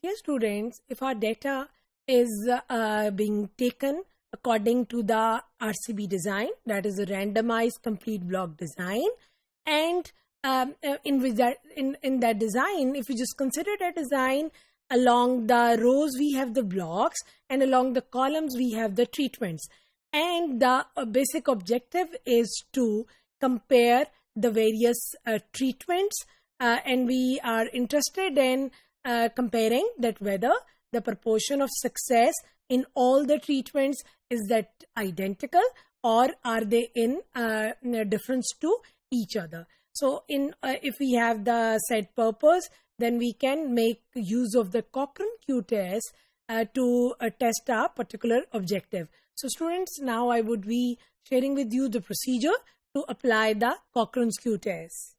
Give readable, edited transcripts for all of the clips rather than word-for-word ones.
Dear students, if our data is being taken according to the RCB design, that is a randomized complete block design, and in that design, if you just consider that design, along the rows we have the blocks and along the columns we have the treatments, and the basic objective is to compare the various treatments, and we are interested in comparing that whether the proportion of success in all the treatments is that identical or are they in difference to each other. So if we have the said purpose, then we can make use of the Cochran Q test to test our particular objective. So students, now I would be sharing with you the procedure to apply the Cochran's Q test.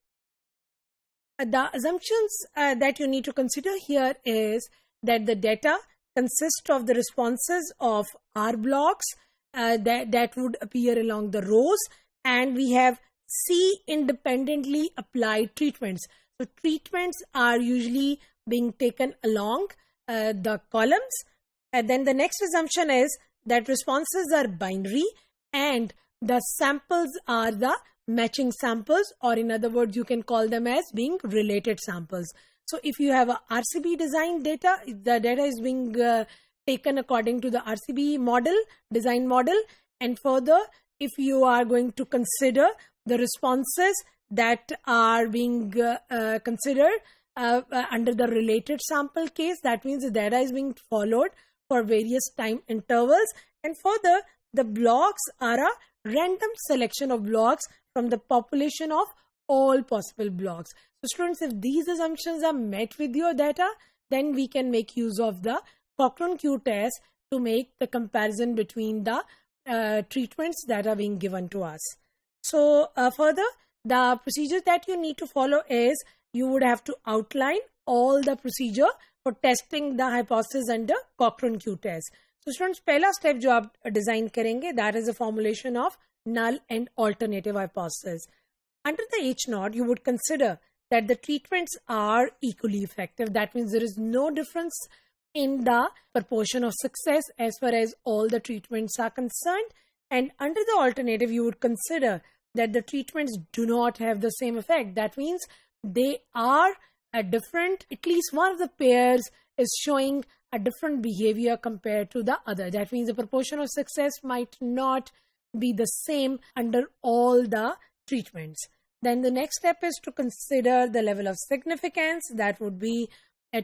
The assumptions that you need to consider here is that the data consists of the responses of R blocks that would appear along the rows, and we have C independently applied treatments. So treatments are usually being taken along the columns. And then the next assumption is that responses are binary and the samples are the matching samples, or in other words, you can call them as being related samples. So if you have a RCB design data, the data is being taken according to the RCB model, design model, and further, if you are going to consider the responses that are being considered under the related sample case, that means the data is being followed for various time intervals, and further, the blocks are a random selection of blocks from the population of all possible blocks. So students, if these assumptions are met with your data, then we can make use of the Cochran Q test to make the comparison between the treatments that are being given to us. So further, the procedure that you need to follow is you would have to outline all the procedure for testing the hypothesis under Cochran Q test. So students, पहला step जो आप design करेंगे, that is a formulation of null and alternative hypothesis. Under the H naught, you would consider that the treatments are equally effective. That means there is no difference in the proportion of success as far as all the treatments are concerned. And under the alternative, you would consider that the treatments do not have the same effect. That means they are different. At least one of the pairs is showing a different behavior compared to the other. That means the proportion of success might not be the same under all the treatments. Then the next step is to consider the level of significance that would be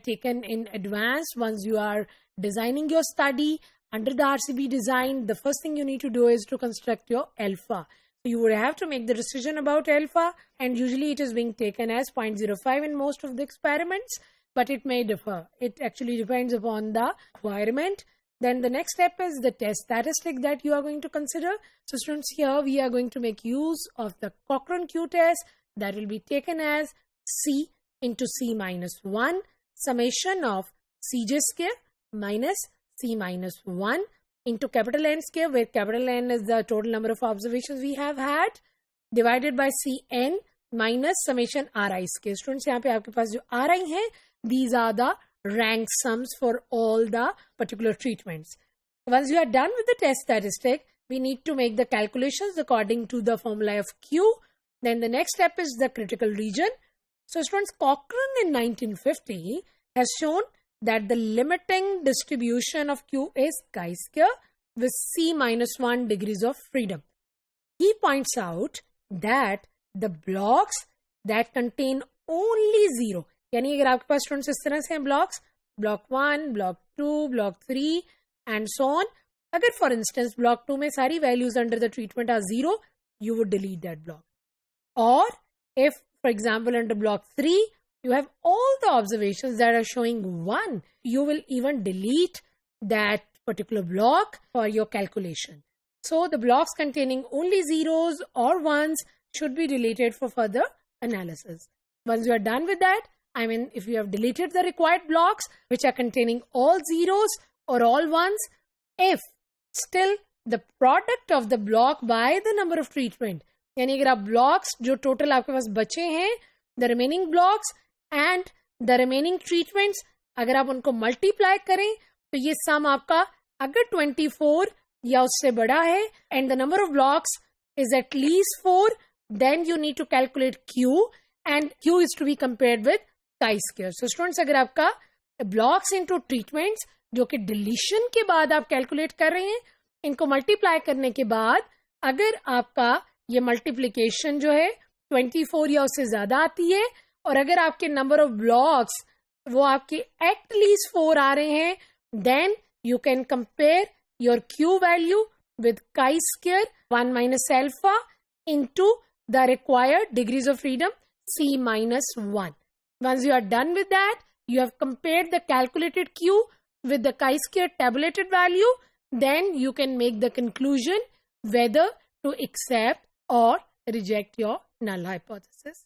taken in advance. Once you are designing your study under the RCB design, the first thing you need to do is to construct your alpha. So you would have to make the decision about alpha, and usually it is being taken as 0.05 in most of the experiments, but it may differ. It actually depends upon the requirement. Then the next step is the test statistic that you are going to consider. So students, here we are going to make use of the Cochran Q test that will be taken as C into C minus 1 summation of Cj square minus C minus 1 into capital N square, where capital N is the total number of observations we have had, divided by Cn minus summation Ri square. Students, यहाँ पे आपके पास जो Ri है, these are the rank sums for all the particular treatments. Once you are done with the test statistic, we need to make the calculations according to the formula of Q. Then the next step is the critical region. So students, Cochran in 1950 has shown that the limiting distribution of Q is chi-square with C minus 1 degrees of freedom. He points out that the blocks that contain only 0, यानी अगर आपके पास students इस तरह से हैं blocks, block 1, block 2, block 3 and so on, अगर for instance block 2 में सारी values under the treatment are 0, you would delete that block. Or if, for example, under block 3, you have all the observations that are showing 1, you will even delete that particular block for your calculation. So the blocks containing only zeros or ones should be deleted for further analysis. Once you are done with that, I mean, if you have deleted the required blocks which are containing all zeros or all ones, if still the product of the block by the number of treatment, यानी अगर आप blocks जो total आपके पास बचे हैं, the remaining blocks and the remaining treatments, अगर आप उनको मल्टीप्लाई करें तो ये सम आपका अगर 24 या उससे बड़ा है and the number of blocks is at least 4, then you need to calculate Q and Q is to be compared with chi square. So students, अगर आपका ब्लॉक्स इनटू ट्रीटमेंट्स जो कि डिलीशन के बाद आप कैलकुलेट कर रहे हैं, इनको मल्टीप्लाई करने के बाद अगर आपका ये मल्टीप्लिकेशन जो है 24 या उससे ज्यादा आती है और अगर आपके नंबर ऑफ ब्लॉक्स वो आपके एट लीस्ट 4 आ रहे हैं, then you can compare your Q value with chi square 1 minus alpha into the required degrees of freedom C minus 1. Once you are done with that, you have compared the calculated Q with the chi-square tabulated value, then you can make the conclusion whether to accept or reject your null hypothesis.